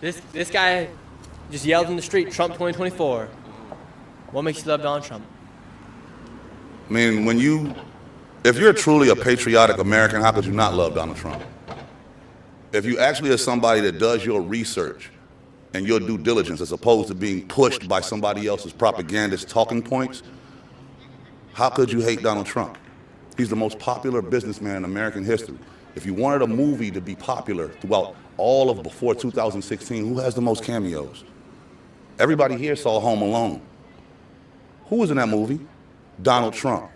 This guy just yelled in the street, Trump 2024. What makes you love Donald Trump? I mean, if you're truly a patriotic American, how could you not love Donald Trump? If you actually are somebody that does your research and your due diligence as opposed to being pushed by somebody else's propagandist talking points, how could you hate Donald Trump? He's the most popular businessman in American history. If you wanted a movie to be popular throughout all of before 2016, who has the most cameos? Everybody here saw Home Alone. Who was in that movie? Donald Trump.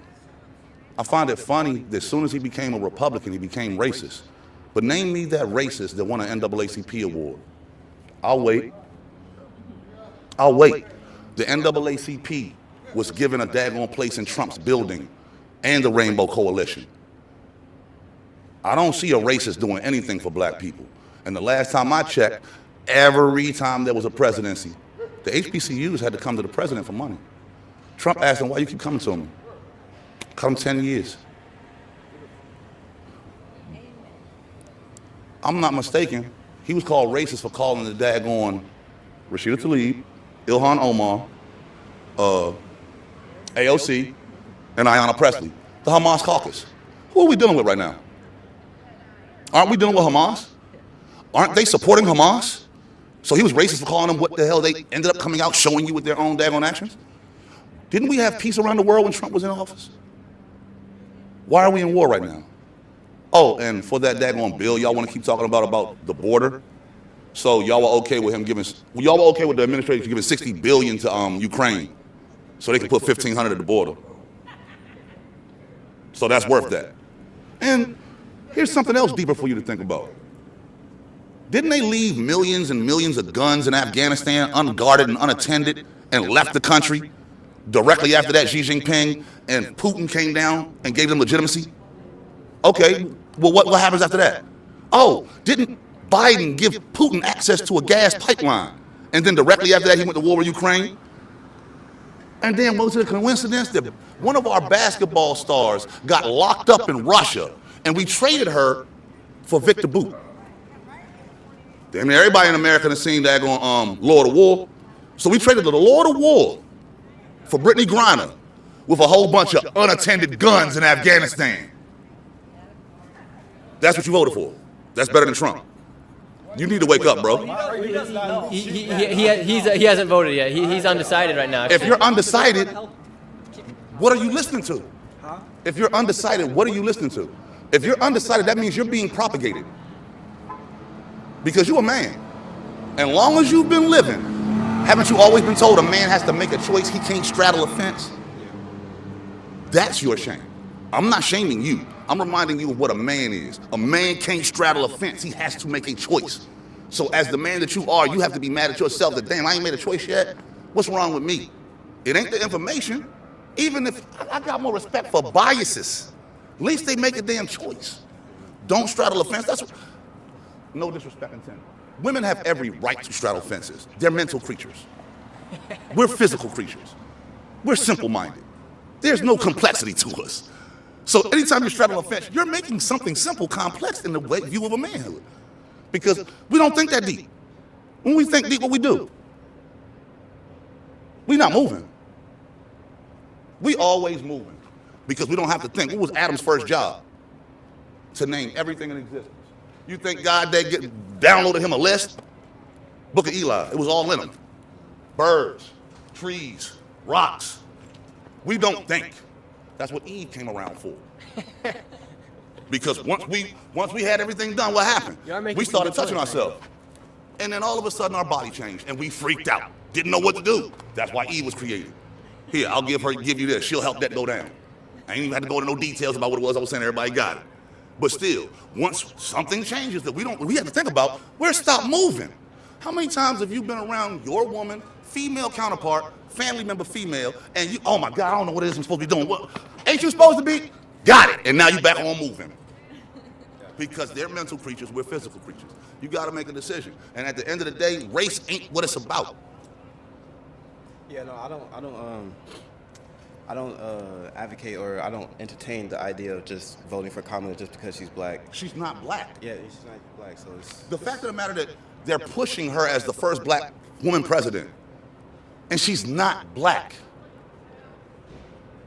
I find it funny that as soon as he became a Republican, he became racist. But name me that racist that won an NAACP award. I'll wait. The NAACP was given a daggone place in Trump's building and the Rainbow Coalition. I don't see a racist doing anything for black people. And the last time I checked, every time there was a presidency, the HBCUs had to come to the president for money. Trump asked him, why you keep coming to me? Come 10 years. I'm not mistaken. He was called racist for calling the daggone Rashida Tlaib, Ilhan Omar, AOC, and Ayanna Pressley, the Hamas caucus. Who are we dealing with right now? Aren't we dealing with Hamas? Aren't they supporting Hamas? So he was racist for calling them what the hell they ended up coming out showing you with their own daggone actions? Didn't we have peace around the world when Trump was in office? Why are we in war right now? Oh, and for that daggone bill y'all want to keep talking about the border, so y'all were okay with him giving, y'all were okay with the administration giving $60 billion to Ukraine, so they can put 1,500 at the border. So that's worth that. And here's something else deeper for you to think about. Didn't they leave millions and millions of guns in Afghanistan unguarded and unattended and left the country directly after that Xi Jinping and Putin came down and gave them legitimacy? Okay, well, what happens after that? Oh, didn't Biden give Putin access to a gas pipeline? And then directly after that, he went to war with Ukraine? And then was it a coincidence that one of our basketball stars got locked up in Russia and we traded her for Victor Bout? I mean, everybody in America has seen that going Lord of War. So we traded the Lord of War for Brittany Griner with a whole bunch of unattended guns in Afghanistan. That's what you voted for. That's better than Trump. You need to wake up, bro. He hasn't voted yet. He's undecided right now. If you're undecided, what are you listening to? If you're undecided, what are you listening to? If you're undecided, that means you're being propagated. Because you're a man. And long as you've been living, haven't you always been told a man has to make a choice? He can't straddle a fence? That's your shame. I'm not shaming you. I'm reminding you of what a man is. A man can't straddle a fence. He has to make a choice. So as the man that you are, you have to be mad at yourself that, damn, I ain't made a choice yet. What's wrong with me? It ain't the information. Even if I got more respect for biases, at least they make a damn choice. Don't straddle a fence. That's what, no disrespect intended. Women have every right to straddle fences. They're mental creatures. We're physical creatures. We're simple-minded. There's no complexity to us. So anytime you straddle a fence, you're making something simple complex in the view of a manhood. Because we don't think that deep. When we think deep, what we do? We're not moving. We always moving. Because we don't have to think. What was Adam's first job? To name everything in existence. You think God downloaded him a list? Book of Eli, it was all in him. Birds, trees, rocks. We don't think. That's what Eve came around for. Because once we had everything done, what happened? We started touching ourselves. And then all of a sudden our body changed and we freaked out. Didn't know what to do. That's why Eve was created. Here, I'll give you this. She'll help that go down. I ain't even had to go into no details about what it was I was saying. Everybody got it. But still, once something changes that we have to think about, we're stop moving. How many times have you been around your woman, female counterpart, family member female, and you, oh my God, I don't know what it is I'm supposed to be doing. What ain't you supposed to be? Got it. And now you back on moving. Because they're mental creatures, we're physical creatures. You gotta make a decision. And at the end of the day, race ain't what it's about. Yeah, no, I don't advocate or I don't entertain the idea of just voting for Kamala just because she's black. She's not black. Yeah, she's not black, so it's... The fact of the matter that they're pushing her as the first black woman president. And she's not black.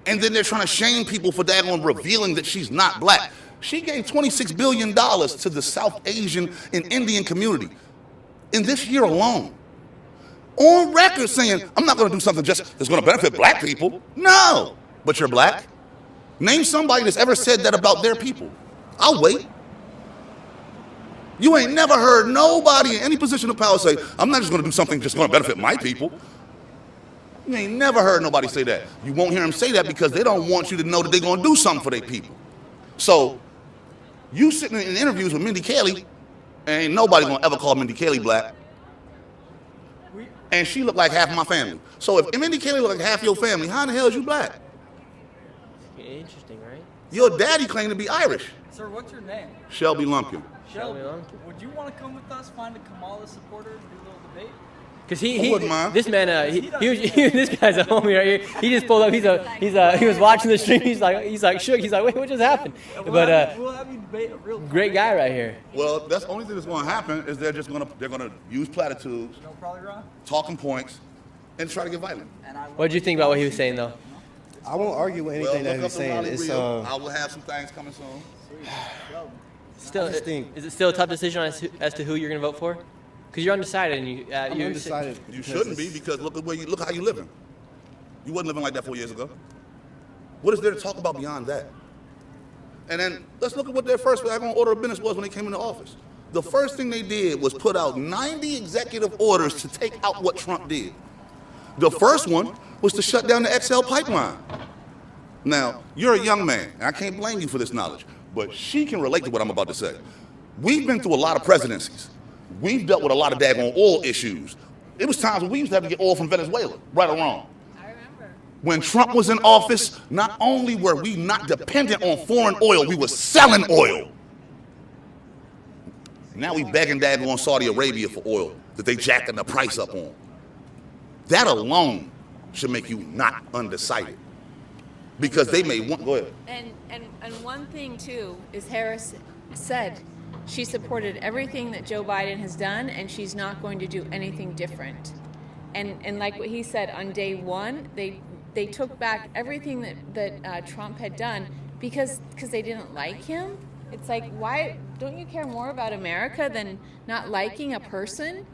And then they're trying to shame people for daggone revealing that she's not black. She gave $26 billion to the South Asian and Indian community in this year alone. On record saying, I'm not going to do something just that's going to benefit black people. No, but you're black. Name somebody that's ever said that about their people. I'll wait. You ain't never heard nobody in any position of power say, I'm not just going to do something just going to benefit my people. You ain't never heard nobody say that. You won't hear them say that because they don't want you to know that they're going to do something for their people. So you sitting in interviews with Mindy Kaling, ain't nobody going to ever call Mindy Kaling black. And she looked like half of my family. So if Mindy Kaling looked like half your family, how in the hell is you black? Interesting, right? Your daddy claimed to be Irish. Sir, what's your name? Shelby Lumpkin. Shelby Lumpkin. Would you want to come with us, find a Kamala supporter, and do a little debate? Because I wouldn't mind. this man, this guy's a homie right here. He just pulled up. He was watching the stream. He's like shook. He's like, wait, what just happened? We'll have you debate a real Great guy right here. Well, that's the only thing that's going to happen is they're going to use platitudes, No, probably wrong. talking points, and try to get violent. What did you think about what he was saying though? I won't argue with anything that he's saying. It's I will have some things coming soon. Still, I just think- is it still a tough decision as to who you're going to vote for? Because you're undecided and I'm you undecided. You shouldn't be because look how you living. You wasn't living like that 4 years ago. What is there to talk about beyond that? And then let's look at what their first order of business was when they came into office. The first thing they did was put out 90 executive orders to take out what Trump did. The first one was to shut down the XL pipeline. Now, you're a young man, and I can't blame you for this knowledge, but she can relate to what I'm about to say. We've been through a lot of presidencies. We've dealt with a lot of daggone oil issues. It was times when we used to have to get oil from Venezuela, right or wrong. I remember. When Trump was in office, not only were we not dependent on foreign oil, we were selling oil. Now we begging daggone Saudi Arabia for oil that they jacking the price up on. That alone should make you not undecided. Because they may want, go ahead. And one thing too is Harris said she supported everything that Joe Biden has done, and she's not going to do anything different. And like what he said on day one, they took back everything that Trump had done because they didn't like him. It's like, why don't you care more about America than not liking a person?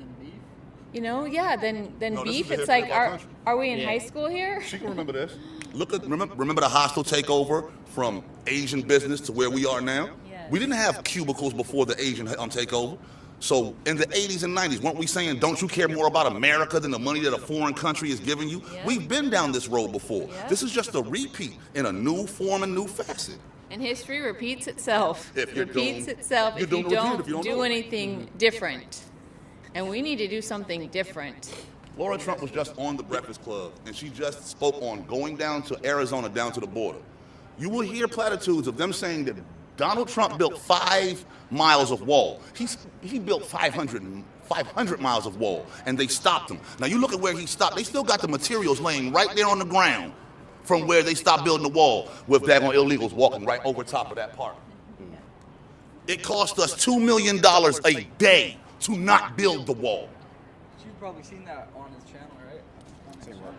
You know, yeah, than No, this beef. is the It's like, history of our country. are we in Yeah. high school here? She can remember this. Remember the hostile takeover from Asian business to where we are now? Yes. We didn't have cubicles before the Asian takeover. So in the 80s and 90s, weren't we saying, don't you care more about America than the money that a foreign country is giving you? Yeah. We've been down this road before. Yeah. This is just a repeat in a new form and new facet. And history repeats itself. If you're repeats doing- itself you're if you doing it, don't if you don't do know it. anything different. And we need to do something different. Laura Trump was just on the Breakfast Club, and she just spoke on going down to Arizona, down to the border. You will hear platitudes of them saying that Donald Trump built 5 miles of wall. He built 500 miles of wall, and they stopped him. Now you look at where he stopped. They still got the materials laying right there on the ground from where they stopped building the wall with daggone illegals walking right over top of that park. It cost us $2 million a day to not build the wall. You've probably seen that on his channel, right?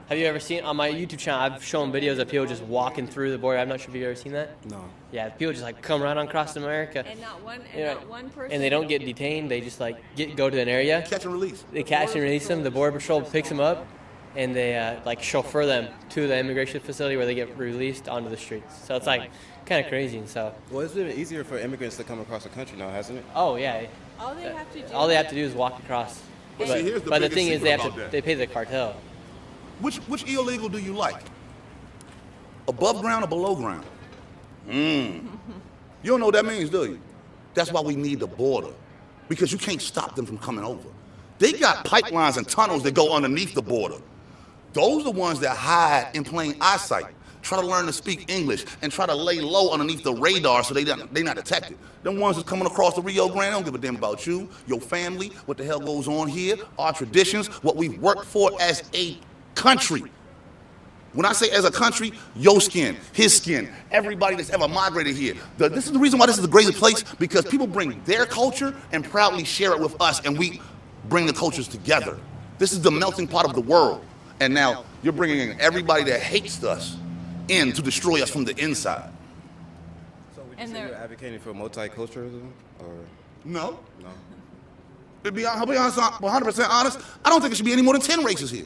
Have you ever seen on my YouTube channel? I've shown videos of people just walking through the border. I'm not sure if you've ever seen that. No. Yeah, people just like come right on across America. And not one, You know, not one person. and they don't get detained. They just like go to an area. Catch and release. They catch and release them. The border patrol picks them up, and they like chauffeur them to the immigration facility where they get released onto the streets. So it's like kind of crazy. And so, Well, it's been easier for immigrants to come across the country now, hasn't it? oh yeah, all they have to do. all they have to do is walk across. But see, here's the but the biggest thing is, secret about that. they pay the cartel. Which illegal do you like? Above ground or below ground? You don't know what that means, do you? That's why we need the border, because you can't stop them from coming over. They got pipelines and tunnels that go underneath the border. Those are the ones that hide in plain eyesight, try to learn to speak English, and try to lay low underneath the radar so they're not detected. Them ones that's coming across the Rio Grande don't give a damn about you, your family, what the hell goes on here, our traditions, what we've worked for as a country. When I say as a country, your skin, his skin, everybody that's ever migrated here. This is the reason why this is the greatest place, because people bring their culture and proudly share it with us, and we bring the cultures together. This is the melting pot of the world. And now you're bringing in everybody that hates us in to destroy us from the inside. So would you And say they're- you're advocating for multiculturalism, or No. no? I'll be honest, 100% honest, I don't think it should be any more than 10 races here.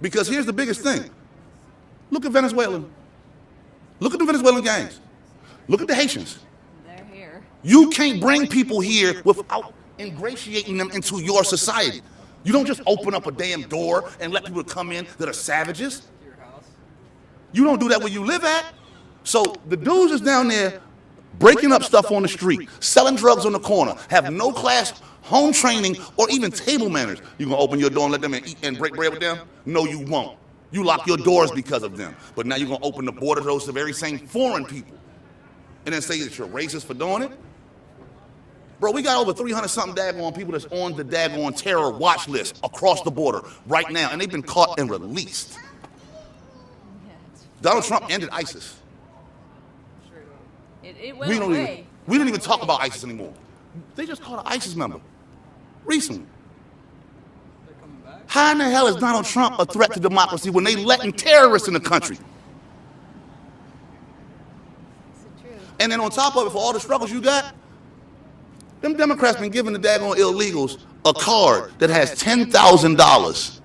Because here's the biggest thing. Look at Venezuela. Look at the Venezuelan gangs. Look at the Haitians. They're here. You can't bring people here without ingratiating them into your society. You don't just open up a damn door and let people come in that are savages. Your house. You don't do that where you live at. So the dudes is down there breaking up stuff on the street, selling drugs on the corner, have no class, home training, or even table manners. You gonna open your door and let them in, eat and break bread with them? No, you won't. You lock your doors because of them. But now you're gonna open the border to those very same foreign people and then say that you're racist for doing it? Bro, we got over 300 something daggone people that's on the daggone terror watch list across the border right now, and they've been caught and released. Donald Trump ended ISIS. It went away. We didn't even talk about ISIS anymore. They just caught an ISIS member recently. They're coming back. How in the hell is Donald Trump a threat to democracy when they letting terrorists in the country? It's the truth. And then on top of it, for all the struggles you got, them Democrats been giving the daggone illegals a card that has $10,000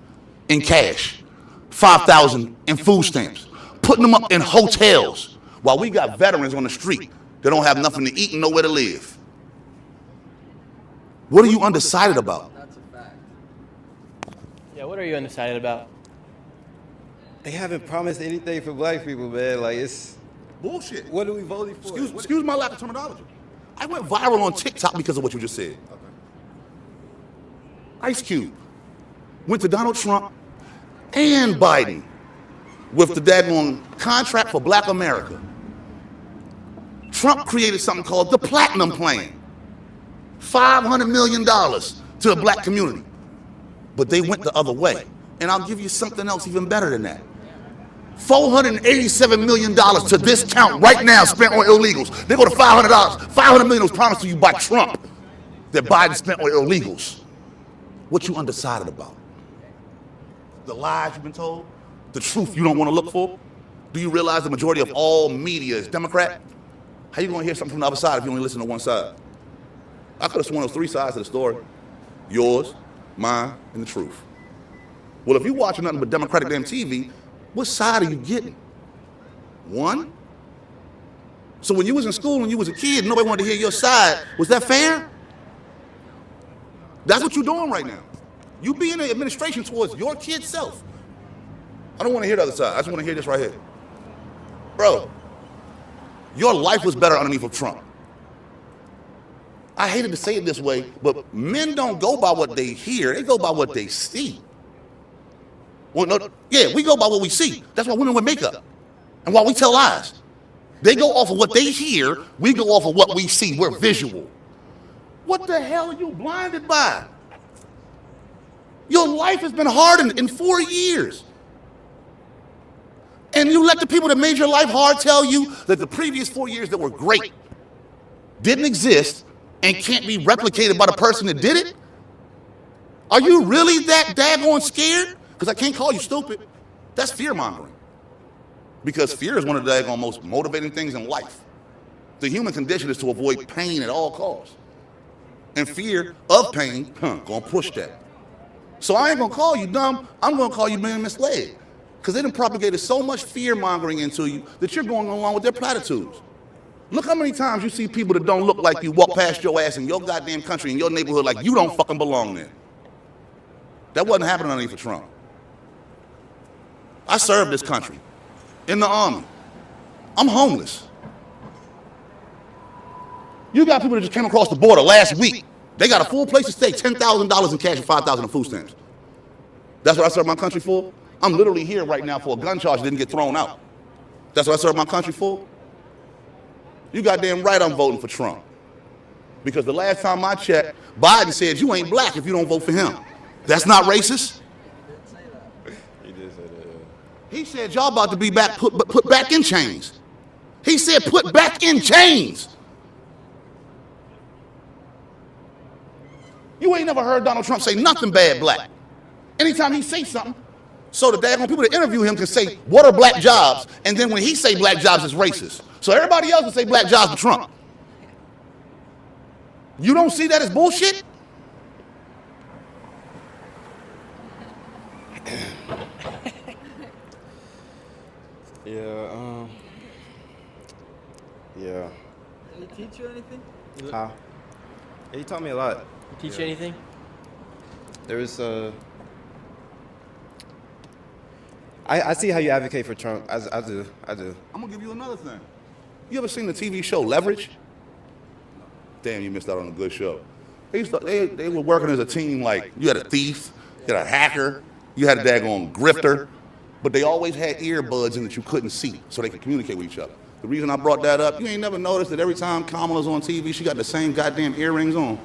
in cash, $5,000 in food stamps, putting them up in hotels while we got veterans on the street that don't have nothing to eat and nowhere to live. What are you undecided about? That's a fact. Yeah, what are you undecided about? They haven't promised anything for black people, man. Like, it's Bullshit. what are we voting for? Excuse my lack of terminology. I went viral on TikTok because of what you just said. Ice Cube went to Donald Trump and Biden with the daggone contract for Black America. Trump created something called the Platinum Plan. $500 million to the black community. But they went the other way. And I'll give you something else even better than that. $487 million to this count right now spent on illegals. They go to $500. $500 million was promised to you by Trump that Biden spent on illegals. What you undecided about? The lies you've been told? The truth you don't want to look for? Do you realize the majority of all media is Democrat? How you going to hear something from the other side if you only listen to one side? I could have sworn there was three sides to the story. Yours, mine, and the truth. Well, if you're watching nothing but Democratic damn TV, what side are you getting? One? So when you was in school, when you was a kid, nobody wanted to hear your side. Was that fair? That's what you're doing right now. You be in the administration towards your kid's self. I don't want to hear the other side. I just want to hear this right here. Bro, your life was better underneath of Trump. I hated to say it this way, but men don't go by what they hear. They go by what they see. Well, no, yeah, we go by what we see. That's why women wear makeup and why we tell lies. They go off of what they hear. We go off of what we see. We're visual. What the hell are you blinded by? Your life has been hardened in 4 years. And you let the people that made your life hard tell you that the previous 4 years that were great didn't exist and can't be replicated by the person that did it? Are you really that daggone scared? Because I can't call you stupid. That's fear-mongering. Because fear is one of the daggone most motivating things in life. The human condition is to avoid pain at all costs. And fear of pain, gonna push that. So I ain't gonna call you dumb, I'm gonna call you being misled. Because they done propagated so much fear-mongering into you that you're going along with their platitudes. Look how many times you see people that don't look like you walk past your ass in your goddamn country, in your neighborhood, like you don't fucking belong there. That wasn't happening underneath of Trump. I served this country in the army. I'm homeless. You got people that just came across the border last week. They got a full place to stay, $10,000 in cash and $5,000 in food stamps. That's what I served my country for? I'm literally here right now for a gun charge that didn't get thrown out. That's what I served my country for? You goddamn right I'm voting for Trump. Because the last time I checked, Biden said you ain't black if you don't vote for him. That's not racist. He did say that. He said y'all about to be back put back in chains. He said put back in chains. You ain't never heard Donald Trump say nothing bad black. Anytime he say something, so the daggone people that interview him can say, what are black jobs? And then when he say black jobs, it's racist. So everybody else will say black jobs to Trump. You don't see that as bullshit? Yeah, yeah. Did he teach you anything? Huh? Yeah, he taught me a lot. Teach you anything? There was I see how you advocate for Trump. I do. I'm gonna give you another thing. You ever seen the TV show Leverage? Damn, you missed out on a good show. They were working as a team. Like, you had a thief, you had a hacker, you had a daggone grifter, but they always had earbuds in that you couldn't see, so they could communicate with each other. The reason I brought that up, you ain't never noticed that every time Kamala's on TV, she got the same goddamn earrings on.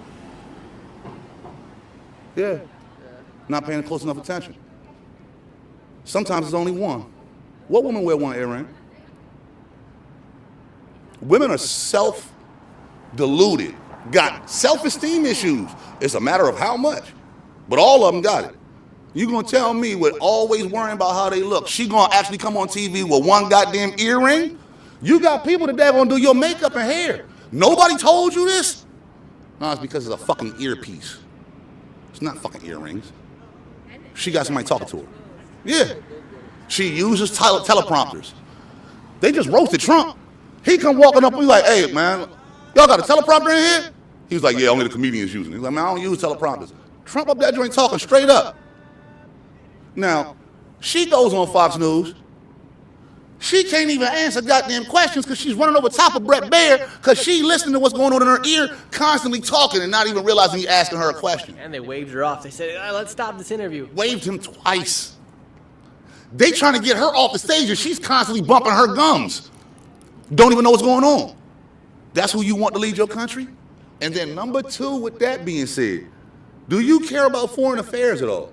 Yeah. Not paying close enough attention. Sometimes it's only one. What woman wear one earring? Women are self-deluded, got self-esteem issues. It's a matter of how much, but all of them got it. You gonna tell me with always worrying about how they look, she gonna actually come on TV with one goddamn earring? You got people that gonna do your makeup and hair. Nobody told you this? No, it's because it's a fucking earpiece. It's not fucking earrings. She got somebody talking to her. Yeah. She uses teleprompters. They just roasted Trump. He come walking up and he's like, hey, man, y'all got a teleprompter in here? He was like, yeah, only the comedians using it. He's like, man, I don't use teleprompters. Trump up that joint talking straight up. Now, she goes on Fox News. She can't even answer goddamn questions because she's running over top of Brett Baier because she listening to what's going on in her ear, constantly talking and not even realizing he's asking her a question. And they waved her off. They said, let's stop this interview. Waved him twice. They trying to get her off the stage and she's constantly bumping her gums. Don't even know what's going on. That's who you want to lead your country? And then number two, with that being said, do you care about foreign affairs at all?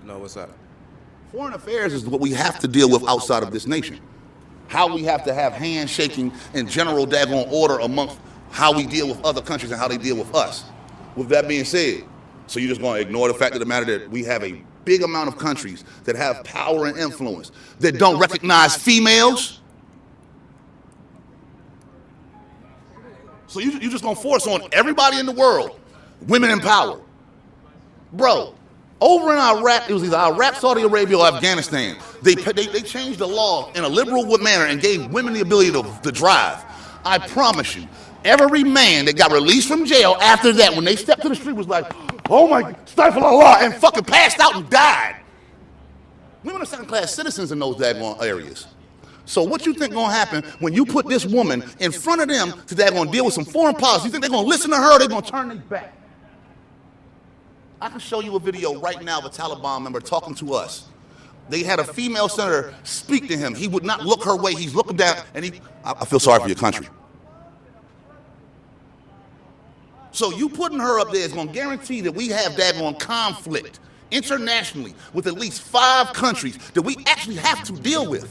No, what's up? Foreign affairs is what we have to deal with outside of this nation. How we have to have handshaking and general daggone order amongst how we deal with other countries and how they deal with us. With that being said, so you're just going to ignore the fact of the matter that we have a big amount of countries that have power and influence that don't recognize females? So you just going to force on everybody in the world women in power. Bro, over in Iraq, it was either Iraq, Saudi Arabia, or Afghanistan. They changed the law in a liberal manner and gave women the ability to drive. I promise you, every man that got released from jail after that, when they stepped to the street, was like, oh my, stifle Allah, and fucking passed out and died. Women are second-class citizens in those daggone areas. So what you think gonna happen when you put this woman in front of them to daggone deal with some foreign policy? You think they're gonna listen to her or they're gonna turn their back? I can show you a video right now of a Taliban member talking to us. They had a female senator speak to him. He would not look her way. He's looking down, and I feel sorry for your country. So you putting her up there is going to guarantee that we have daggone conflict internationally with at least 5 countries that we actually have to deal with.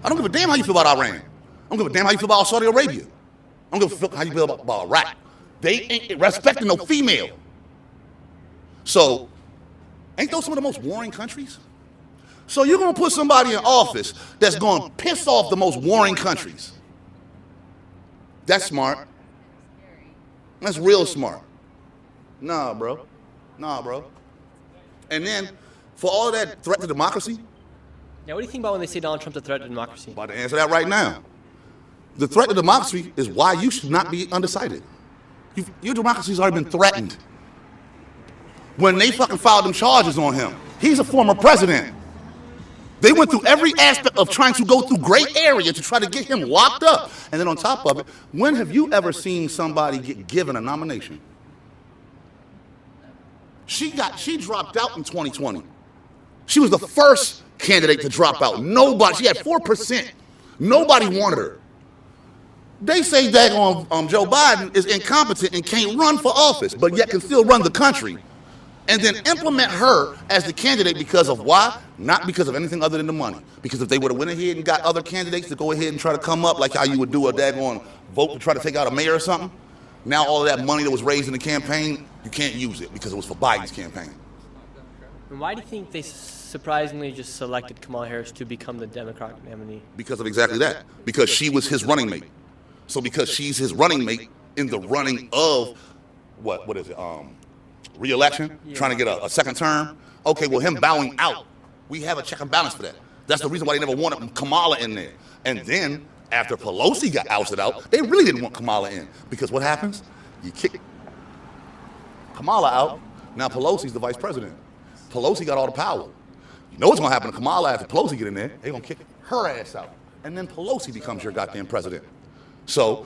I don't give a damn how you feel about Iran. I don't give a damn how you feel about Saudi Arabia. I don't give a fuck how you feel about Iraq. They ain't respecting no female. So, ain't those some of the most warring countries? So you're going to put somebody in office that's going to piss off the most warring countries. That's smart. That's real smart. Nah, bro. Nah, bro. And then, for all that threat to democracy, Now, what do you think about when they say Donald Trump's a threat to democracy? I'm about to answer that right now. The threat to democracy is why you should not be undecided. Your democracy's already been threatened. When they fucking filed them charges on him, he's a former president. They went through every aspect of trying to go through gray area to try to get him locked up. And then on top of it, when have you ever seen somebody get given a nomination? She dropped out in 2020. She was the first candidate to drop out. Nobody, she had 4%. Nobody wanted her. They say that Joe Biden is incompetent and can't run for office, but yet can still run the country. And then implement her as the candidate because of why? Not because of anything other than the money. Because if they would have went ahead and got other candidates to go ahead and try to come up, like how you would do a daggone vote to try to take out a mayor or something, now all of that money that was raised in the campaign You can't use it because it was for Biden's campaign. And why do you think they surprisingly just selected Kamala Harris to become the Democratic nominee? Because of exactly that. Because she was his running mate. So because she's his running mate in the running of what is it? Re-election, trying to get a second term. Okay, well, him bowing out, we have a check and balance for that. That's the reason why they never wanted Kamala in there. And then after Pelosi got ousted out, they really didn't want Kamala in because what happens? You kick Kamala out. Now Pelosi's the vice president. Pelosi got all the power. You know what's gonna happen to Kamala after Pelosi get in there? They're gonna kick her ass out, and then Pelosi becomes your goddamn president. So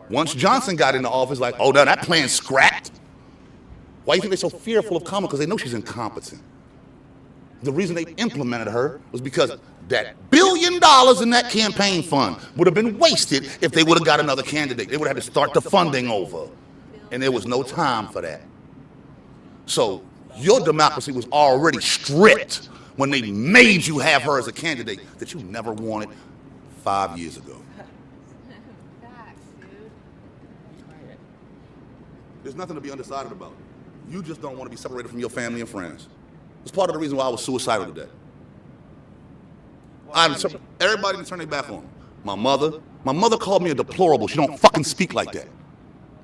once Johnson got into office, like, oh, now that plan's scrapped. Why do you think they're so fearful of Kamala? Because they know she's incompetent. The reason they implemented her was because that $1 billion in that campaign fund would have been wasted if they would have got another candidate. They would have had to start the funding over. And there was no time for that. So your democracy was already stripped when they made you have her as a candidate that you never wanted 5 years ago. Facts, dude. There's nothing to be undecided about. You just don't want to be separated from your family and friends. It's part of the reason why I was suicidal today. Everybody turn their back on me. My mother called me a deplorable. She don't fucking speak like that.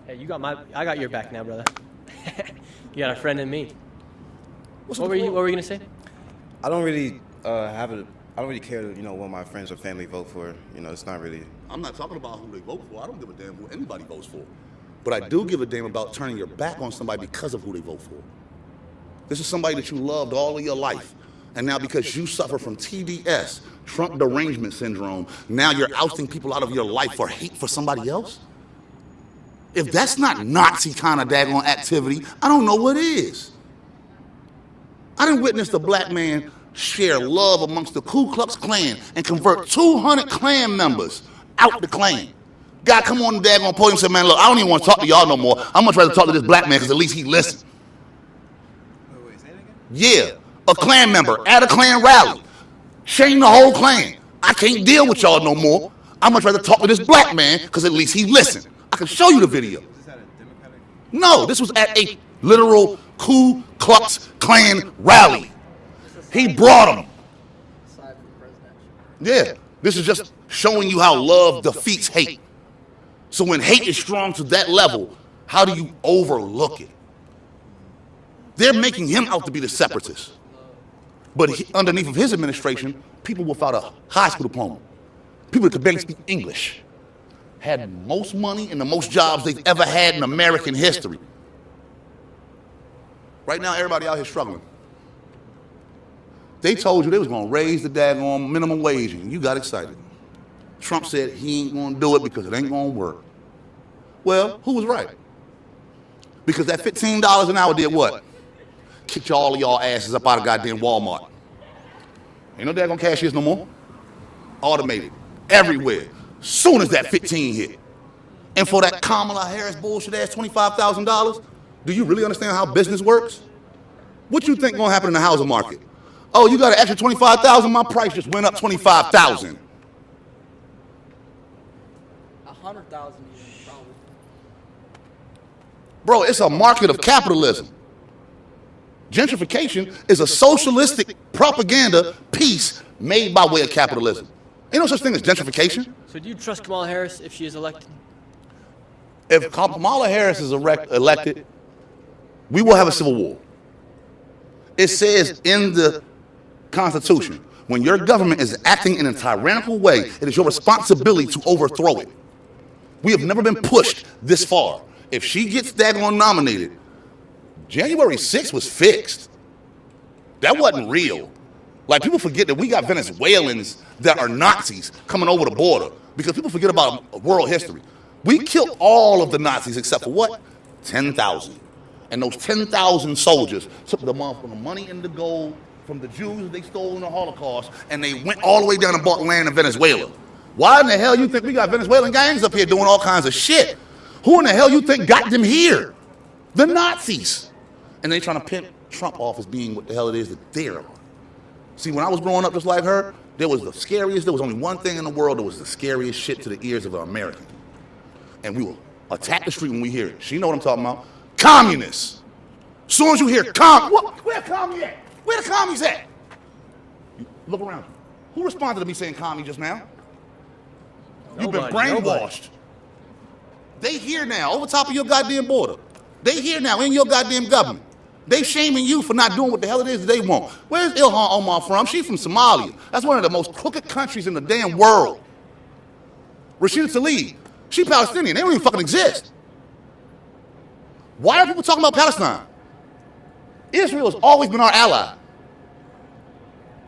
Hey, I got your back now, brother. You got a friend in me. What What were you gonna say? I don't really I don't really care, what my friends or family vote for. It's not really. I'm not talking about who they vote for. I don't give a damn who anybody votes for. But I do give a damn about turning your back on somebody because of who they vote for. This is somebody that you loved all of your life. And now because you suffer from TDS, Trump derangement syndrome, now you're ousting people out of your life for hate for somebody else? If that's not Nazi kind of daggone activity, I don't know what is. I done witnessed a black man share love amongst the Ku Klux Klan and convert 200 Klan members out the Klan. Guy come on the daggone podium and say, man, look, I don't even want to talk to y'all no more. I'm much rather talk to this black man because at least he listens. Wait, say it again? Yeah, a Klan member at a Klan rally. Shame the whole Klan. I can't deal with y'all no more. I'm much rather talk to this black man because at least he listened. I can show you the video. Was this at a Democratic? No, this was at a literal Ku Klux Klan rally. He brought them. Aside from presidential. Yeah, this is just showing you how love defeats hate. So when hate is strong to that level, how do you overlook it? They're making him out to be the separatist. But underneath of his administration, people without a high school diploma, people that could barely speak English, had most money and the most jobs they've ever had in American history. Right now, everybody out here struggling. They told you they was going to raise the daggone minimum wage, and you got excited. Trump said he ain't going to do it because it ain't going to work. Well, who was right? Because that $15 an hour did what? Kicked all of y'all asses up out of goddamn Walmart. Ain't no daggone cashiers no more. Automated. Everywhere. Soon as that 15 hit. And for that Kamala Harris bullshit ass $25,000, do you really understand how business works? What you think gonna happen in the housing market? Oh, you got an extra $25,000, my price just went up $25,000. 100,000 even, probably. Bro, it's a market of capitalism. Gentrification is a socialistic propaganda piece made by way of capitalism. Ain't no such thing as gentrification. So do you trust Kamala Harris if she is elected? If Kamala Harris is elected, we will have a civil war. It says in the Constitution, when your government is acting in a tyrannical way, it is your responsibility to overthrow it. We have never been pushed this far. If she gets daggone nominated, January 6th was fixed. That wasn't real. Like, people forget that we got Venezuelans that are Nazis coming over the border because people forget about world history. We killed all of the Nazis except for what? 10,000. And those 10,000 soldiers took the money and the gold from the Jews they stole in the Holocaust, and they went all the way down and bought land in Venezuela. Why in the hell you think we got Venezuelan gangs up here doing all kinds of shit? Who in the hell you think got them here? The Nazis. And they trying to pimp Trump off as being what the hell it is that they're. See, when I was growing up just like her, there was only one thing in the world that was the scariest shit to the ears of an American. And we will attack the street when we hear it. She know what I'm talking about. Communists. As soon as you hear where the commie at? Where the commies at? You look around. Who responded to me saying commie just now? You've been brainwashed. They here now, over top of your goddamn border. They here now in your goddamn government. They shaming you for not doing what the hell it is that they want. Where's Ilhan Omar from? She's from Somalia. That's one of the most crooked countries in the damn world. Rashida Tlaib, she Palestinian. They don't even fucking exist. Why are people talking about Palestine? Israel has always been our ally.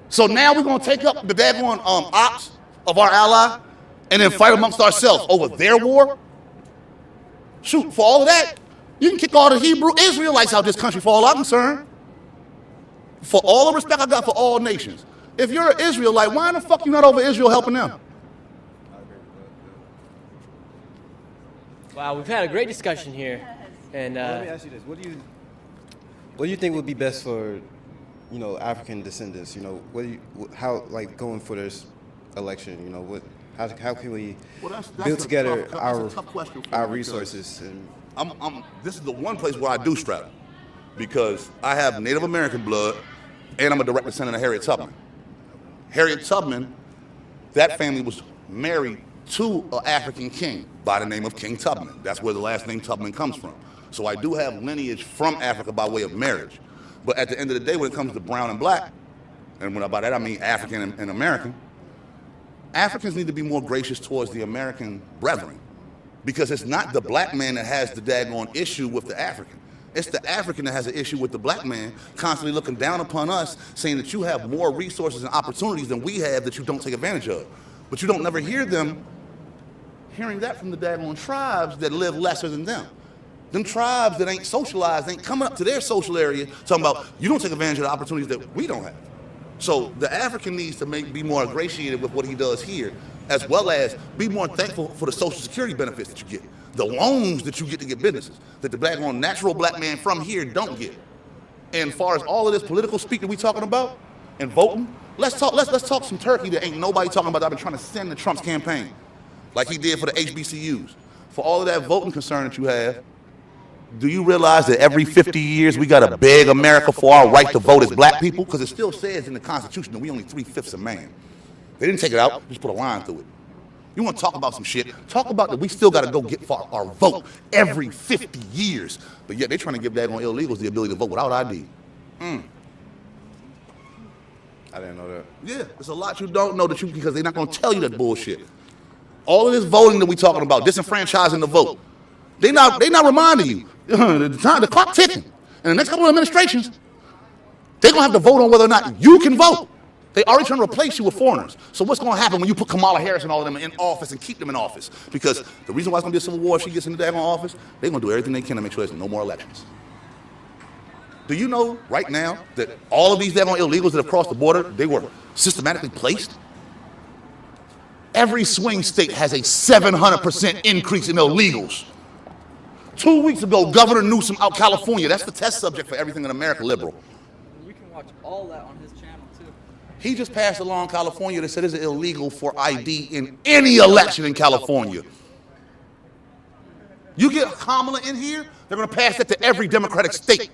So now we're going to take up the daggone ops of our ally and then fight amongst ourselves over their war? Shoot, for all of that, you can kick all the Hebrew Israelites out of this country for all I'm concerned. For all the respect I got for all nations. If you're an Israelite, why in the fuck you not over Israel helping them? Wow, we've had a great discussion here. And Let me ask you this: What do you think would be best for, African descendants? How like going for this election? How can we build together our resources? And This is the one place where I do straddle, because I have Native American blood, and I'm a direct descendant of Harriet Tubman. Harriet Tubman, that family was married to an African king by the name of King Tubman. That's where the last name Tubman comes from. So I do have lineage from Africa by way of marriage. But at the end of the day, when it comes to brown and black, and by that I mean African and American, Africans need to be more gracious towards the American brethren, because it's not the black man that has the daggone issue with the African. It's the African that has an issue with the black man, constantly looking down upon us, saying that you have more resources and opportunities than we have that you don't take advantage of. But you don't never hear them hearing that from the daggone tribes that live lesser than them. Them tribes that ain't socialized, ain't coming up to their social area talking about, you don't take advantage of the opportunities that we don't have. So the African needs to be more ingratiated with what he does here, as well as be more thankful for the Social Security benefits that you get, the loans that you get to get businesses, that the natural black man from here don't get. And as far as all of this political speak that we talking about and voting, let's talk some turkey that ain't nobody talking about that I've been trying to send to Trump's campaign, like he did for the HBCUs. For all of that voting concern that you have, do you realize that every 50 years we got to beg America for our right to vote as black people? Because it still says in the Constitution that we only 3/5 of man. They didn't take it out, just put a line through it. You want to talk about some shit? Talk about that we still got to go get for our vote every 50 years. But yet they're trying to give daggone illegals the ability to vote without ID. I didn't know that. Yeah, there's a lot you don't know because they're not going to tell you that bullshit. All of this voting that we talking about, disenfranchising the vote, they not reminding you. The clock ticking. And the next couple of administrations, they're going to have to vote on whether or not you can vote. They already trying to replace you with foreigners. So what's going to happen when you put Kamala Harris and all of them in office and keep them in office? Because the reason why it's going to be a civil war if she gets into that office, they're going to do everything they can to make sure there's no more elections. Do you know right now that all of these daggone illegals that have crossed the border, they were systematically placed? Every swing state has a 700% increase in illegals. 2 weeks ago, Governor Newsom out California. That's the test subject for everything in America liberal. We can watch all that on his channel too. He just passed a law in California that said it's illegal for ID in any election in California. You get Kamala in here, they're going to pass that to every Democratic state.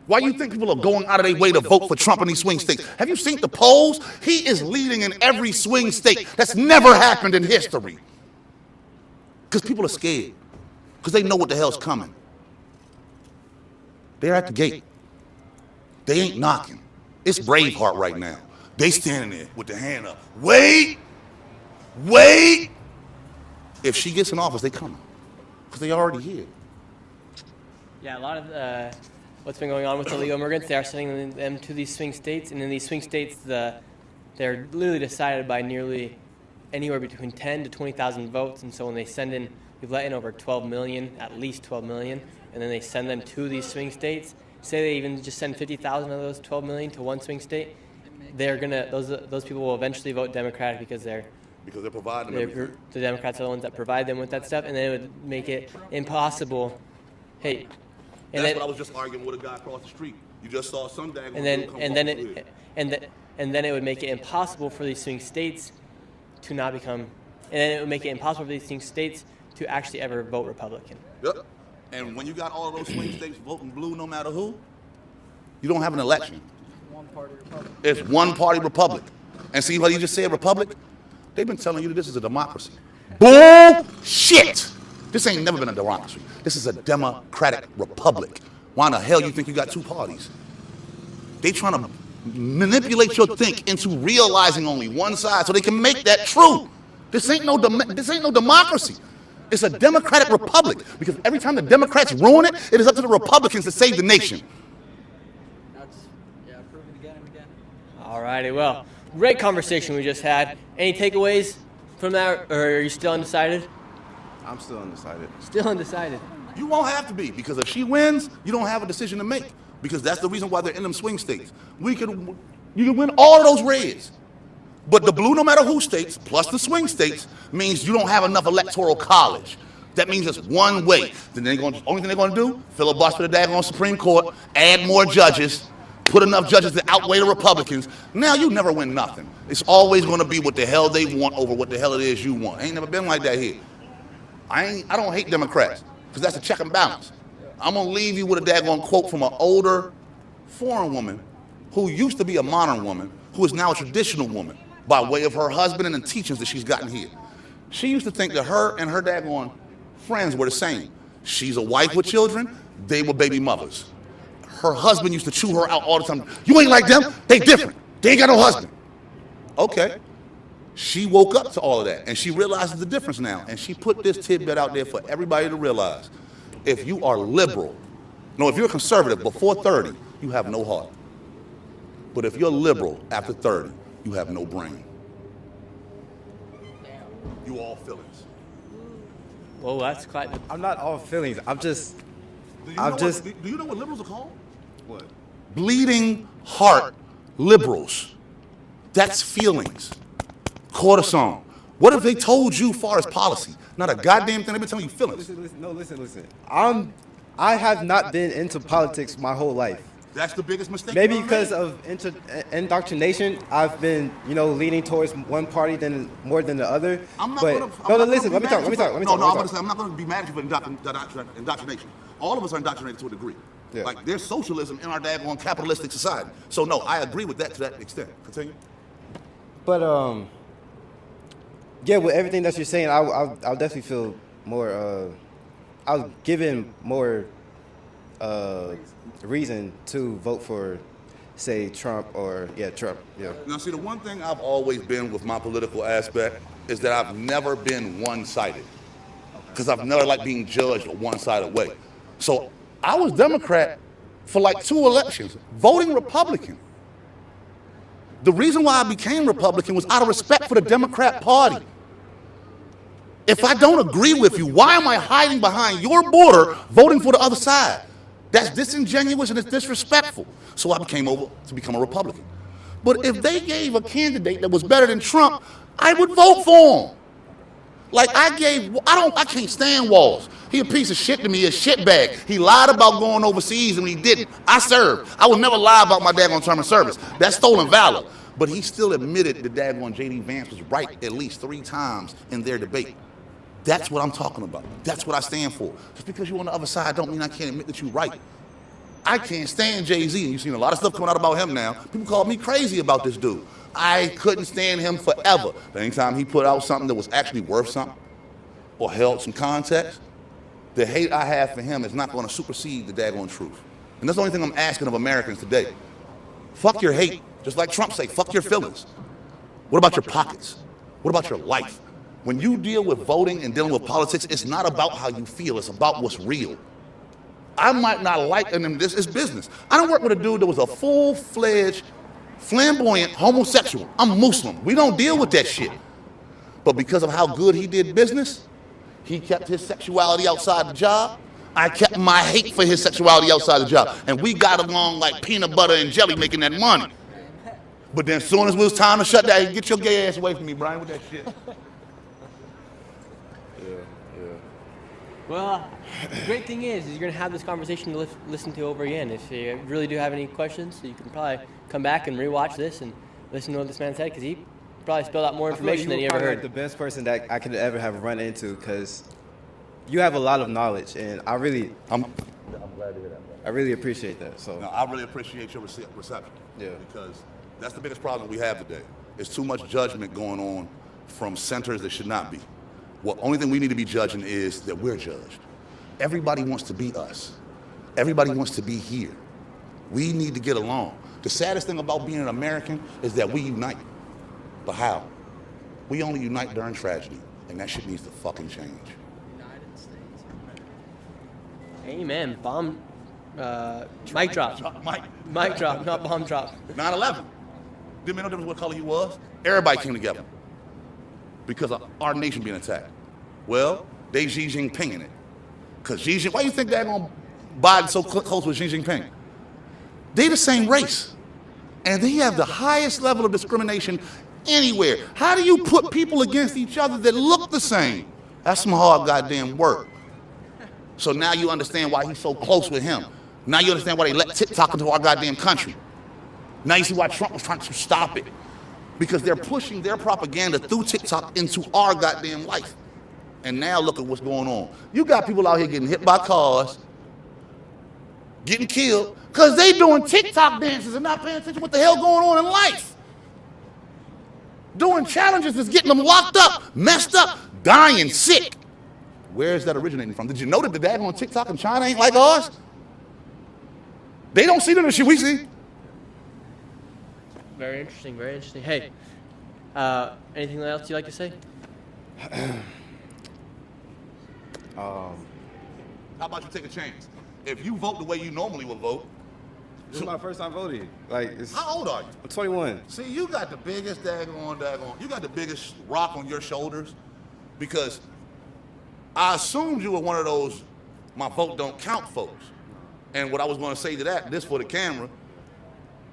Why do you think people are going out of their way to vote for Trump in these swing states? Have you seen the polls? He is leading in every swing state. That's never happened in history. Because people are scared. Because they know what the hell's coming. They're at the gate. They ain't knocking. It's Braveheart right now. They standing there with their hand up. Wait! If she gets in office, they coming. Because they already here. yeah, a lot of what's been going on with illegal immigrants, they are sending them to these swing states. And in these swing states, they're literally decided by nearly anywhere between 10 to 20,000 votes. And so when they send in, we've let in over 12 million, at least 12 million, and then they send them to these swing states. Say they even just send 50,000 of those 12 million to one swing state, they're gonna those people will eventually vote Democratic because they're providing everything. the Democrats are the ones that provide them with that stuff, and then it would make it impossible. Hey, and That's then, what I was just arguing with a guy across the street. You just saw some daggone and then dude come and then walking through it here. and then it would make it impossible for these swing states to not become, and then it would make it impossible for these swing states to actually ever vote Republican. Yep. And when you got all of those swing states voting blue no matter who, you don't have an election. One party republic. It's one party republic. And see what you just said, republic? They've been telling you that this is a democracy. Bullshit! This ain't never been a democracy. This is a democratic republic. Why in the hell you think you got two parties? They trying to manipulate your think into realizing only one side so they can make that true. This ain't no democracy. It's a democratic republic because every time the Democrats ruin it, it is up to the Republicans to save the nation. That's prove it again and again. All righty, well, great conversation we just had. Any takeaways from that, or are you still undecided? I'm still undecided. Still undecided. You won't have to be because if she wins, you don't have a decision to make because that's the reason why they're in them swing states. You can win all of those reds. But the blue no matter who states plus the swing states means you don't have enough electoral college. That means it's one way. Then only thing they're going to do, filibuster the daggone Supreme Court, add more judges, put enough judges to outweigh the Republicans. Now you never win nothing. It's always going to be what the hell they want over what the hell it is you want. Ain't never been like that here. I don't hate Democrats because that's a check and balance. I'm going to leave you with a daggone quote from an older foreign woman who used to be a modern woman who is now a traditional woman by way of her husband and the teachings that she's gotten here. She used to think that her and her daggone friends were the same. She's a wife with children, they were baby mothers. Her husband used to chew her out all the time. You ain't like them, they different. They ain't got no husband. Okay. She woke up to all of that and she realizes the difference now. And she put this tidbit out there for everybody to realize. If you are liberal, no, if you're conservative before 30, you have no heart. But if you're liberal after 30, you have no brain. You all feelings. Whoa, that's quite. I'm not all feelings. I'm just. Do Do you know what liberals are called? What? Bleeding heart liberals. That's feelings. Cortisone. What if they told you far as policy? Not a goddamn thing. They've been telling you feelings. Listen. I have not been into politics my whole life. That's the biggest mistake. Maybe you ever because made. of indoctrination, I've been, leaning towards one party more than the other. I'm not but gonna, no, I'm not listen. gonna Let me be talk. mad Let me at talk. you Let me for- talk. No, let I'm me gonna talk. say I'm not going to be mad at you for indoctrination. All of us are indoctrinated to a degree. Yeah. Like there's socialism in our daggone capitalistic society. So no, I agree with that to that extent. Continue. But yeah, with everything that you're saying, I'll definitely feel more. I'll give in more reason to vote for, say, Trump or Trump. Yeah. Now, see, the one thing I've always been with my political aspect is that I've never been one-sided. Because I've never liked being judged a one-sided way. So I was Democrat for like 2 elections, voting Republican. The reason why I became Republican was out of respect for the Democrat Party. If I don't agree with you, why am I hiding behind your border voting for the other side? That's disingenuous and it's disrespectful. So I became over to become a Republican. But if they gave a candidate that was better than Trump, I would vote for him. Like I can't stand Walls. He a piece of shit to me, a shitbag. He lied about going overseas and he didn't. I served. I would never lie about my daggone term of service. That's stolen valor. But he still admitted that daggone J.D. Vance was right at least 3 times in their debate. That's what I'm talking about. That's what I stand for. Just because you're on the other side don't mean I can't admit that you're right. I can't stand Jay-Z, and you've seen a lot of stuff coming out about him now. People call me crazy about this dude. I couldn't stand him forever. But anytime he put out something that was actually worth something or held some context, the hate I have for him is not going to supersede the daggone truth. And that's the only thing I'm asking of Americans today. Fuck your hate. Just like Trump say, fuck your feelings. What about your pockets? What about your life? When you deal with voting and dealing with politics, it's not about how you feel, it's about what's real. I might not like, and this is business. I don't work with a dude that was a full-fledged, flamboyant homosexual. I'm Muslim. We don't deal with that shit. But because of how good he did business, he kept his sexuality outside the job. I kept my hate for his sexuality outside the job. And we got along like peanut butter and jelly making that money. But then as soon as it was time to shut down, get your gay ass away from me, Brian, with that shit. Well, the great thing is you're going to have this conversation to listen to over again. If you really do have any questions, you can probably come back and rewatch this and listen to what this man said, because he probably spelled out more information than you ever heard. Like the best person that I could ever have run into, because you have a lot of knowledge, and I really I'm glad to hear that. I really appreciate that. So No, I really appreciate your reception. Yeah. Because that's the biggest problem we have today. It's too much judgment going on from centers that should not be. Well, only thing we need to be judging is that we're judged. Everybody wants to be us. Everybody wants to be here. We need to get along. The saddest thing about being an American is that we unite. But how? We only unite during tragedy, and that shit needs to fucking change. United States. Amen. Bomb. Mic drop. Mike. Mic drop, not bomb drop. 9/11. Didn't make no difference what color you was. Everybody came together because of our nation being attacked. Well, they Xi Jinping in it. Because Xi Jinping, why do you think they're going to Biden so close with Xi Jinping? They the same race. And they have the highest level of discrimination anywhere. How do you put people against each other that look the same? That's some hard goddamn work. So now you understand why he's so close with him. Now you understand why they let TikTok into our goddamn country. Now you see why Trump was trying to stop it. Because they're pushing their propaganda through TikTok into our goddamn life. And now look at what's going on. You got people out here getting hit by cars, getting killed, because they doing TikTok dances and not paying attention to what the hell going on in life. Doing challenges that's getting them locked up, messed up, dying, sick. Where is that originating from? Did you know that the dad on TikTok in China ain't like ours? They don't see the shit we see. Very interesting, very interesting. Hey, anything else you'd like to say? How about you take a chance? If you vote the way you normally would vote. this is my first time voting. Like, How old are you? I'm 21. See, you got the biggest you got the biggest rock on your shoulders because I assumed you were one of those my vote don't count folks. And what I was going to say to that, this for the camera,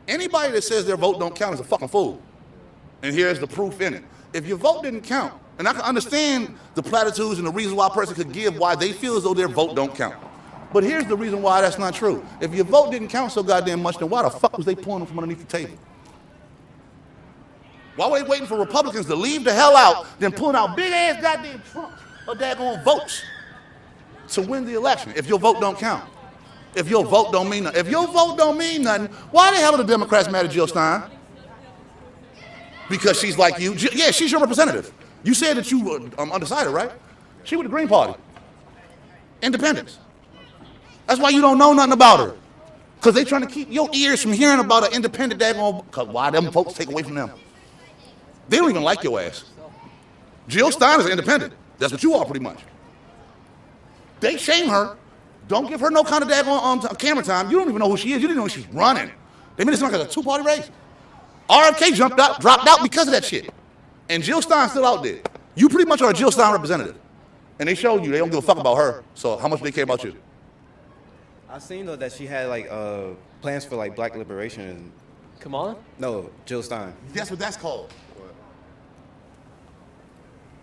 anybody that says their vote don't count is a fucking fool. And here's the proof in it. If your vote didn't count, and I can understand the platitudes and the reasons why a person could give why they feel as though their vote don't count. But here's the reason why that's not true. If your vote didn't count so goddamn much, then why the fuck was they pulling them from underneath the table? Why were they waiting for Republicans to leave the hell out, then pulling out big ass goddamn Trump or daggone votes to win the election if your vote don't count? If your vote don't mean nothing. If your vote don't mean nothing, why the hell are the Democrats mad at Jill Stein? Because she's like you. Yeah, she's your representative. You said that you were undecided, right? She with the Green Party. Independents. That's why you don't know nothing about her. Because they trying to keep your ears from hearing about an independent daggone, because why them folks take away from them? They don't even like your ass. Jill Stein is an independent. That's what you are pretty much. They shame her. Don't give her no kind of daggone camera time. You don't even know who she is. You didn't know she's running. They made it sound like a two-party race. RFK dropped out because of that shit. And Jill Stein's still out there. You pretty much are a Jill Stein representative. And they showed you they don't give a fuck about her. So how much do they care about you? I seen though that she had like plans for like black liberation. Kamala? No, Jill Stein. That's what that's called.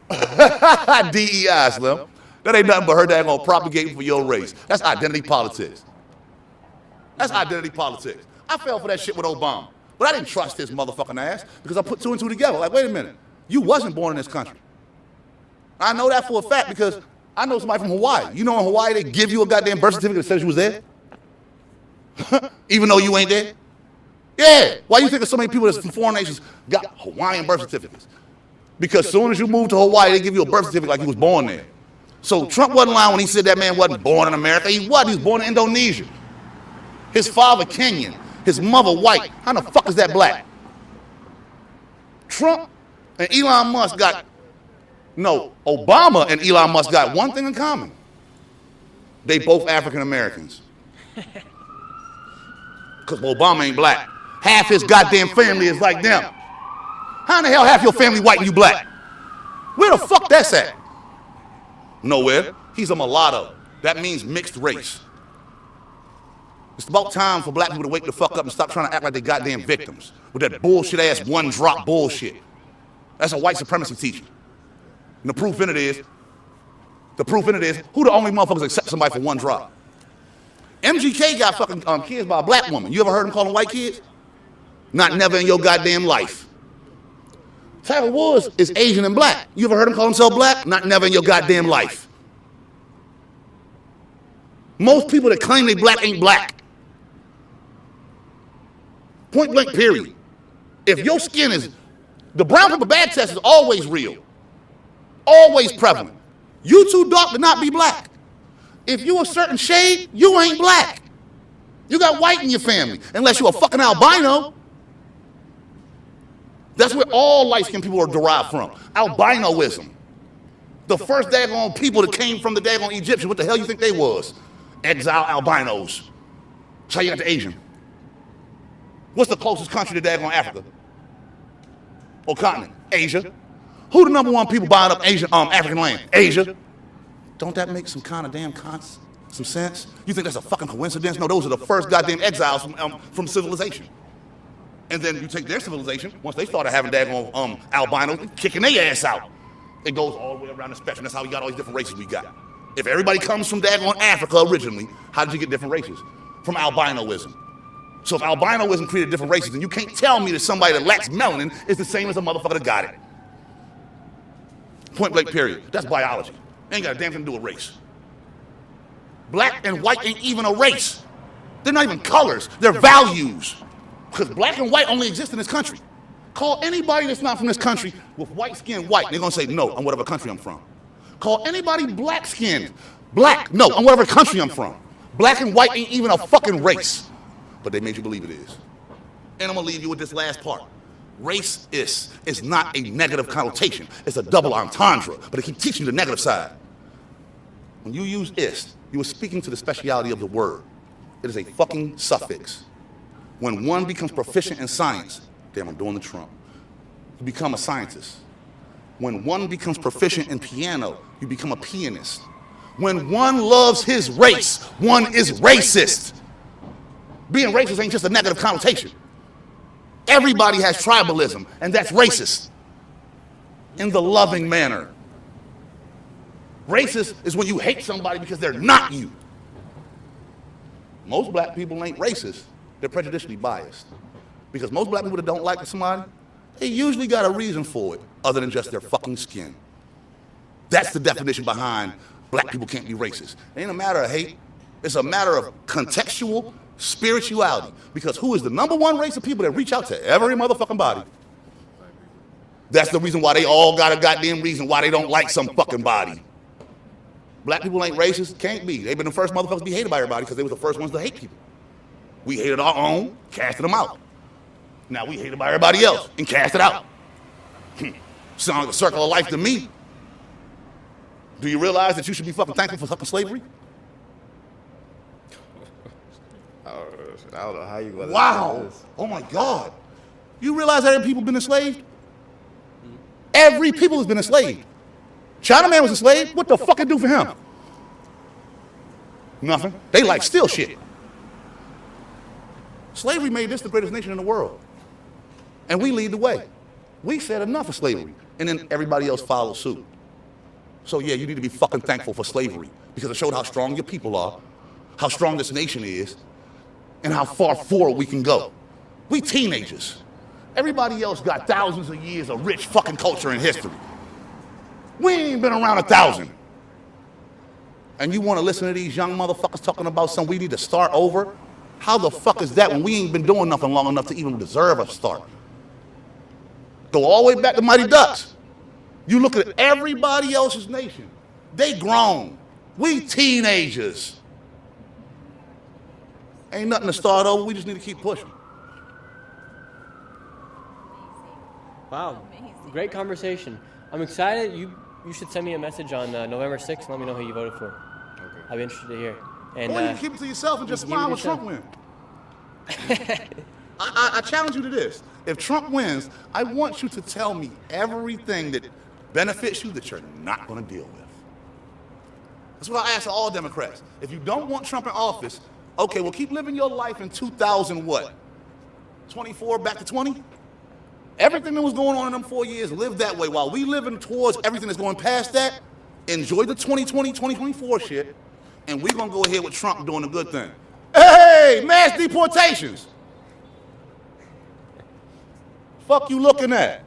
DEI, Slim. That ain't nothing but her daggone propagating for your race. That's identity politics. That's identity politics. I fell for that shit with Obama. But I didn't trust his motherfucking ass because I put two and two together. Like, wait a minute. You wasn't born in this country. I know that for a fact because I know somebody from Hawaii. You know in Hawaii they give you a goddamn birth certificate that says you was there? Even though you ain't there? Yeah. Why you think so many people that's from foreign nations got Hawaiian birth certificates? Because as soon as you move to Hawaii, they give you a birth certificate like you was born there. So Trump wasn't lying when he said that man wasn't born in America. He wasn't. He was born in Indonesia. His father Kenyan. His mother white. How the fuck is that black? Trump and Elon Musk Obama and Elon Musk got one thing in common. They both African Americans. Because Obama ain't black. Half his goddamn family is like them. How in the hell half your family white and you black? Where the fuck that's at? Nowhere. He's a mulatto. That means mixed race. It's about time for black people to wake the fuck up and stop trying to act like they goddamn victims with that bullshit ass one drop bullshit. That's a white supremacy teaching. And the proof in it is, who the only motherfuckers accept somebody for one drop? MGK got fucking kids by a black woman. You ever heard him call them white kids? Not never in your goddamn life. Tiger Woods is Asian and black. You ever heard him call himself black? Not never in your goddamn life. Most people that claim they black ain't black. Point blank, period. If your skin is, the brown paper bag test is always real, always prevalent. You too dark to not be black. If you a certain shade, you ain't black. You got white in your family, unless you a fucking albino. That's where all light-skinned people are derived from. Albinoism. The first daggone people that came from the daggone Egyptians, what the hell you think they was? Exile albinos. That's how you got the Asian. What's the closest country to daggone Africa? Or continent? Asia. Who the number one people buying up Asian, African land? Asia. Don't that make some kind of damn some sense? You think that's a fucking coincidence? No, those are the first goddamn exiles from civilization. And then you take their civilization, once they started having daggone albinos, kicking their ass out. It goes all the way around the spectrum. That's how we got all these different races we got. If everybody comes from daggone Africa originally, how did you get different races? From albinoism. So if albinoism created different races, then you can't tell me that somebody that lacks melanin is the same as a motherfucker that got it. Point blank, period. That's biology. Ain't got a damn thing to do with race. Black and white ain't even a race. They're not even colors. They're values. Because black and white only exist in this country. Call anybody that's not from this country with white skin white. They're going to say, no, I'm whatever country I'm from. Call anybody black skinned black. No, I'm whatever country I'm from. Black and white ain't even a fucking race. But they made you believe it is. And I'm going to leave you with this last part. Race is not a negative connotation. It's a double entendre. But they keep teaching you the negative side. When you use ist, you are speaking to the speciality of the word. It is a fucking suffix. When one becomes proficient in science, damn, I'm doing the Trump, you become a scientist. When one becomes proficient in piano, you become a pianist. When one loves his race, one is racist. Being racist ain't just a negative connotation. Everybody has tribalism, and that's racist in the loving manner. Racist is when you hate somebody because they're not you. Most black people ain't racist. They're prejudicially biased. Because most black people that don't like somebody, they usually got a reason for it other than just their fucking skin. That's the definition behind black people can't be racist. It ain't a matter of hate. It's a matter of contextual spirituality. Because who is the number one race of people that reach out to every motherfucking body? That's the reason why they all got a goddamn reason why they don't like some fucking body. Black people ain't racist, can't be. They've been the first motherfuckers to be hated by everybody because they were the first ones to hate people. We hated our own, casted them out. Now we hated by everybody else and cast it out. Sounds like a circle of life to me. Do you realize that you should be fucking thankful for fucking slavery? I don't know how you got Wow. this. Oh my God. You realize that every people been enslaved? Every people has been enslaved. Chinaman was a slave. What the fuck it do for him? Nothing. They like steal shit. Slavery made this the greatest nation in the world. And we lead the way. We said enough of slavery. And then everybody else followed suit. So yeah, you need to be fucking thankful for slavery because it showed how strong your people are, how strong this nation is, and how far forward we can go. We teenagers. Everybody else got thousands of years of rich fucking culture and history. We ain't even been around 1,000. And you want to listen to these young motherfuckers talking about something we need to start over? How the fuck is that when we ain't been doing nothing long enough to even deserve a start? Go all the way back to Mighty Ducks. You look at everybody else's nation. They grown. We teenagers. Ain't nothing to start over. We just need to keep pushing. Wow, great conversation. I'm excited. You should send me a message on November 6th and let me know who you voted for. Okay. I'd be interested to hear. And Or you can keep it to yourself and just you can smile when keep it to Trump wins. I challenge you to this. If Trump wins, I want you to tell me everything that benefits you that you're not going to deal with. That's what I ask all Democrats. If you don't want Trump in office, okay, well, keep living your life in 2000 what? 24 back to 20? Everything that was going on in them 4 years, live that way. While we living towards everything that's going past that, enjoy the 2020, 2024 shit, and we're going to go ahead with Trump doing a good thing. Hey, mass deportations. Fuck you looking at?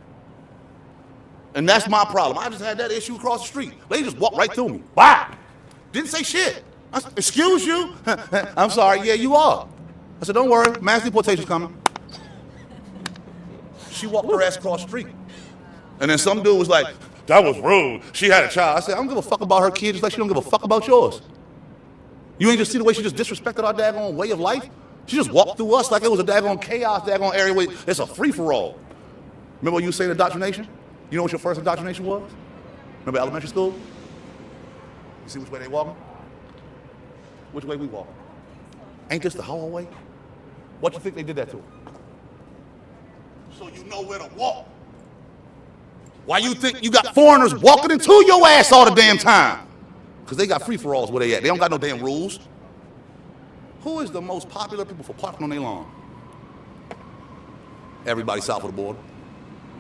And that's my problem. I just had that issue across the street. They just walked right through me. Wow. Didn't say shit. I said, excuse you? I'm sorry, yeah, you are. I said, don't worry, mass deportation's coming. She walked her ass across the street. And then some dude was like, that was rude. She had a child. I said, I don't give a fuck about her kid just like she don't give a fuck about yours. You ain't just see the way she just disrespected our daggone way of life? She just walked through us like it was a daggone chaos, daggone area where it's a free-for-all. Remember what you saying indoctrination? You know what your first indoctrination was? Remember elementary school? You see which way they walking? Which way we walking? Ain't this the hallway? What you think they did that to? So you know where to walk. Why you think you got foreigners walking into your ass all the damn time? Because they got free-for-alls where they at. They don't got no damn rules. Who is the most popular people for parking on their lawn? Everybody south of the border,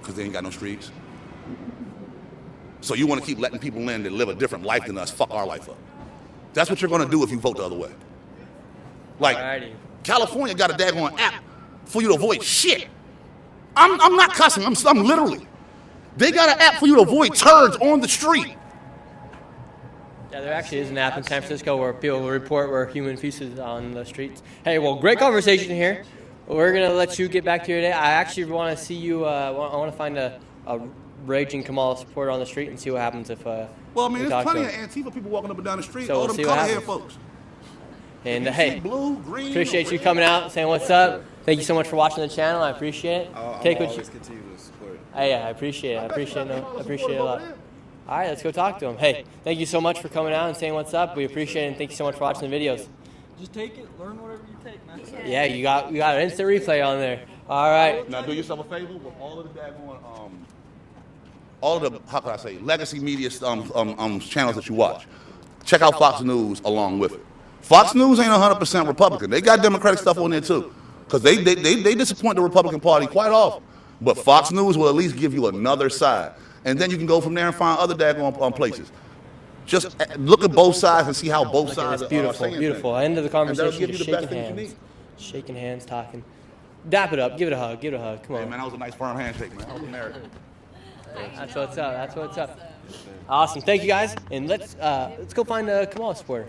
because they ain't got no streets. So you want to keep letting people in that live a different life than us fuck our life up. That's what you're going to do if you vote the other way. Like, Alrighty. California got a daggone app for you to avoid shit. I'm not cussing, I'm literally. They got an app for you to avoid turds on the street. Yeah, there actually is an app in San Francisco where people will report where human feces on the streets. Hey, well, great conversation here. We're going to let you get back to your day. I actually want to see you, I want to find a raging Kamala supporter on the street and see what happens if Well, I mean, we there's talk to plenty of him. Antifa people walking up and down the street, So all we'll them see what color hair happens. folks. And You see hey, blue, green, appreciate you red. coming out, saying what's up. Thank you so much for watching the channel. I appreciate it. I'll Take what you. always continue to support. Hey, yeah, I appreciate it. I appreciate it a lot. All right, let's go talk to him. Hey, thank you so much for coming out and saying what's up. We appreciate it, and thank you so much for watching the videos. Just take it, learn whatever you take, man. Yeah, you got an instant replay on there. All right. Now do yourself a favor with all of the daggone, all of the, how can I say, legacy media channels that you watch. Check out Fox News along with it. Fox News ain't 100% Republican. They got Democratic stuff on there too, because they disappoint the Republican Party quite often. But Fox News will at least give you another side, and then you can go from there and find other daggone places. Just look at both sides and see how both sides It's are beautiful, saying beautiful. things. End of the And that'll conversation. give you Just the best shaking things you hands. need. Shaking hands, talking. Dap it up. Give it a hug. Give it a hug. Come Hey on. man, that was a nice firm handshake, man. I was American. That's what's up. That's what's up. Awesome. Thank you guys. And let's go find a Kamala supporter.